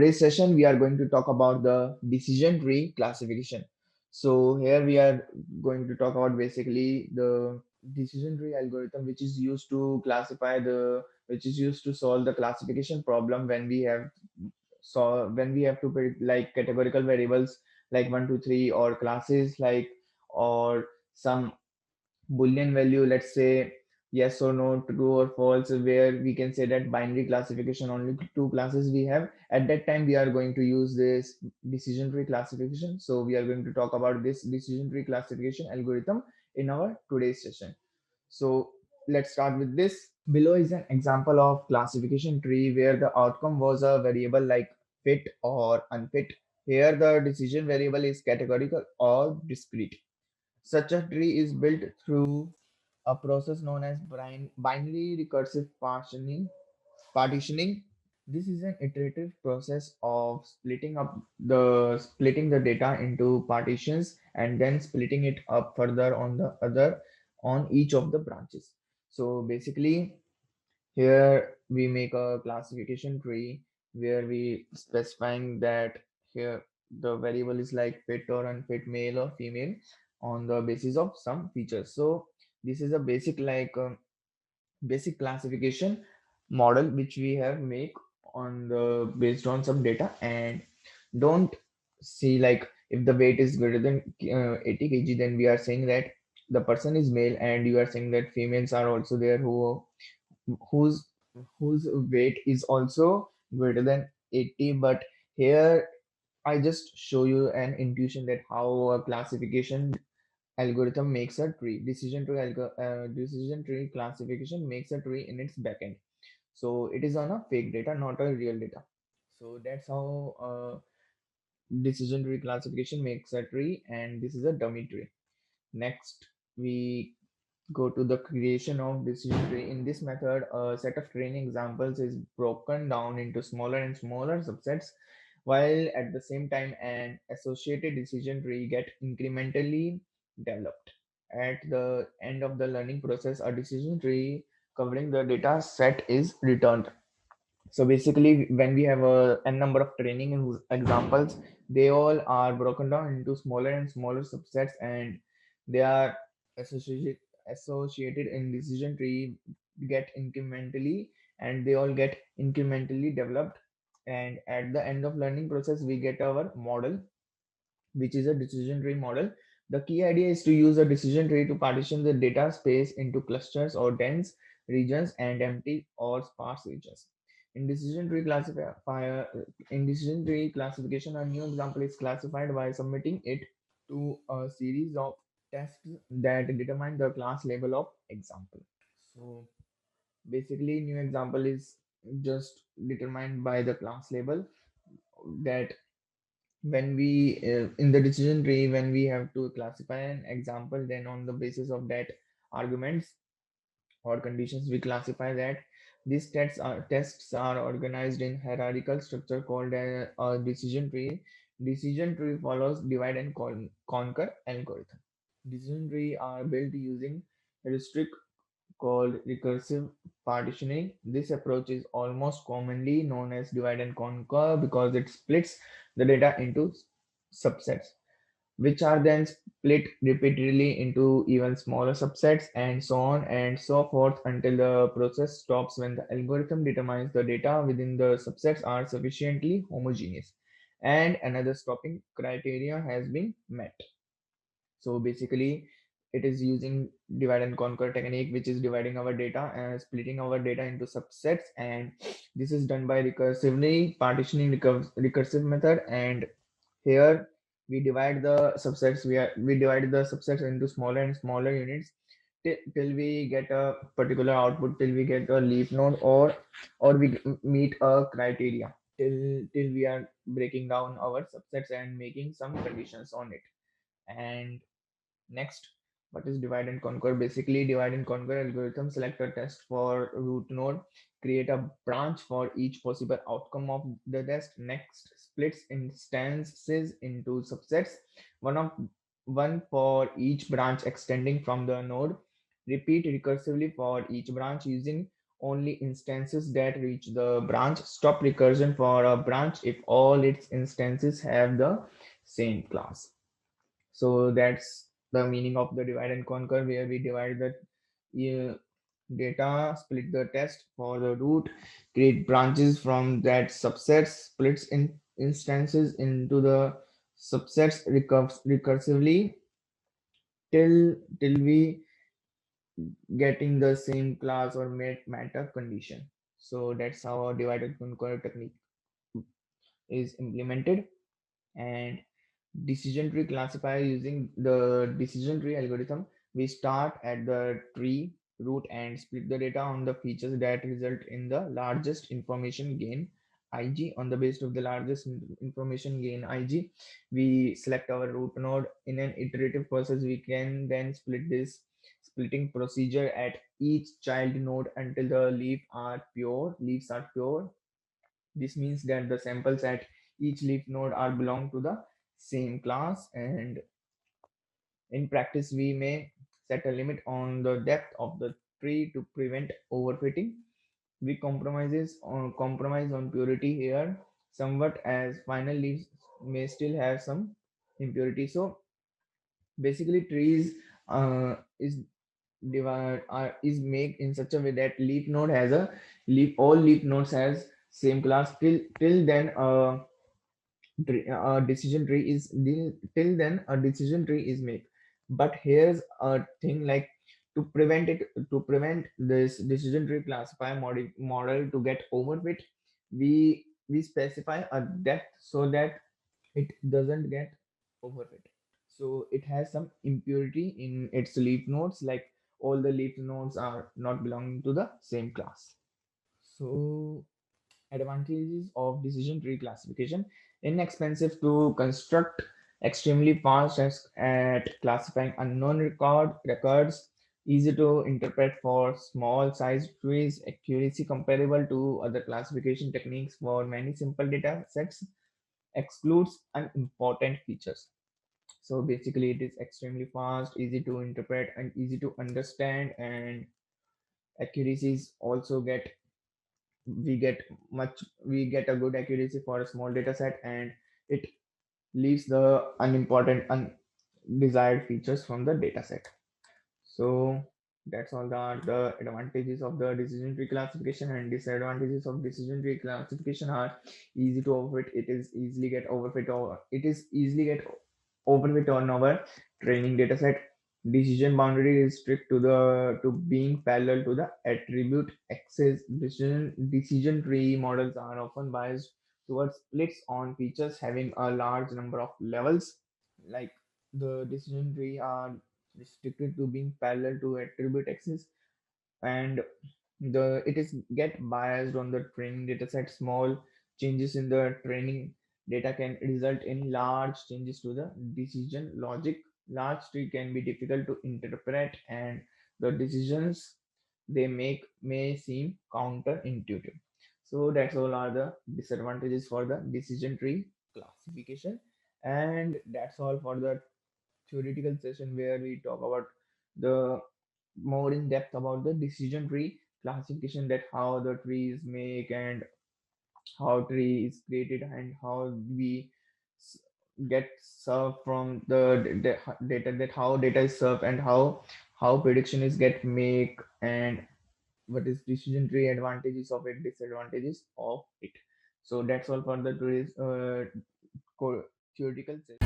today's session, we are going to talk about the decision tree classification. So here we are going to talk about basically the decision tree algorithm, which is used to solve the classification problem when we have to predict like categorical variables like one, two, three, or classes like or some boolean value, let's say yes or no, true or false, where we can say that binary classification only two classes we have. At that time we are going to use this decision tree classification. So we are going to talk about this decision tree classification algorithm in our today's session. So let's start with this. Below is an example of classification tree where the outcome was a variable like fit or unfit. Here the decision variable is categorical or discrete. Such a tree is built through a process known as binary recursive partitioning. This is an iterative process of splitting the data into partitions and then splitting it up further on each of the branches. So basically, here we make a classification tree where we specifying that here the variable is like fit or unfit, male or female, on the basis of some features. So this is a basic classification model which we have make on the based on some data. And don't see like if the weight is greater than 80 kg, then we are saying that the person is male, and you are saying that females are also there whose whose weight is also greater than 80. But here I just show you an intuition that how a classification algorithm makes a tree. Decision tree classification makes a tree in its backend. So it is on a fake data, not a real data. So that's how decision tree classification makes a tree, and this is a dummy tree. Next, we go to the creation of decision tree. In this method, a set of training examples is broken down into smaller and smaller subsets, while at the same time an associated decision tree get incrementally developed. At the end of the learning process, a decision tree covering the data set is returned. So basically, when we have a n number of training examples, they all are broken down into smaller and smaller subsets, and they are associated associated in decision tree get incrementally, and they all get incrementally developed. And at the end of learning process, we get our model, which is a decision tree model. The key idea is to use a decision tree to partition the data space into clusters or dense regions and empty or sparse regions. In decision tree classification, a new example is classified by submitting it to a series of tests that determine the class label of example. So basically, new example is just determined by the class label that when we in the decision tree, when we have to classify an example, then on the basis of that arguments or conditions, we classify that. These tests are organized in hierarchical structure called a decision tree. Decision tree follows divide and conquer algorithm. Decision tree are built using heuristic called recursive partitioning. This approach is almost commonly known as divide and conquer because it splits the data into subsets, which are then split repeatedly into even smaller subsets, and so on and so forth until the process stops when the algorithm determines the data within the subsets are sufficiently homogeneous and another stopping criteria has been met. So basically, it is using divide and conquer technique, which is dividing our data and splitting our data into subsets. And this is done by recursively partitioning recursive method. And here we divide the subsets. We divide the subsets into smaller and smaller units till we get a particular output, till we get a leaf node, or we meet a criteria, till we are breaking down our subsets and making some conditions on it. And next, what is divide and conquer? Basically, divide and conquer algorithm select a test for root node, create a branch for each possible outcome of the test. Next, splits instances into subsets, one of one for each branch extending from the node. Repeat recursively for each branch using only instances that reach the branch. Stop recursion for a branch if all its instances have the same class. So that's the meaning of the divide and conquer, where we divide the uh, data, split the test for the root, create branches from that subsets, splits in instances into the subsets recursively till we getting the same class or meta condition. So that's how our divide and conquer technique is implemented. And decision tree classifier, using the decision tree algorithm, we start at the tree root and split the data on the features that result in the largest information gain ig. On the basis of the largest information gain ig, we select our root node. In an iterative process, we can then split this splitting procedure at each child node until the leaves are pure. This means that the samples at each leaf node are belong to the same class, and in practice we may set a limit on the depth of the tree to prevent overfitting. We compromise on purity here somewhat, as final leaves may still have some impurity. So basically trees is divide is made in such a way that leaf node has a leaf all leaf nodes has same class. Till then a decision tree is till then a decision tree is made. But here's a thing, like, to prevent this decision tree classifier model to get overfit, we specify a depth so that it doesn't get overfit. So it has some impurity in its leaf nodes, like all the leaf nodes are not belonging to the same class. So advantages of decision tree classification: inexpensive to construct, extremely fast at classifying unknown records, easy to interpret for small sized trees, accuracy comparable to other classification techniques for many simple data sets, excludes unimportant features. So basically it is extremely fast, easy to interpret and easy to understand, and accuracies also we get a good accuracy for a small data set, and it leaves the unimportant undesired features from the data set. So that's all the advantages of the decision tree classification. And disadvantages of decision tree classification are easy to overfit. It is easily get overfit on our training data set. Decision boundary is strict to being parallel to the attribute access. Decision tree models are often biased towards splits on features having a large number of levels. Like, the decision tree are restricted to being parallel to attribute axis, and the it is get biased on the training data set. Small changes in the training data can result in large changes to the decision logic. Large tree can be difficult to interpret, and the decisions they make may seem counterintuitive. So that's all are the disadvantages for the decision tree classification. And that's all for the theoretical session, where we talk about the more in depth about the decision tree classification, that how the tree is make and how tree is created and how we s- get served from the data, that how data is served and how prediction is get make, and what is decision tree advantages of it, disadvantages of it. So that's all for the today's theoretical session.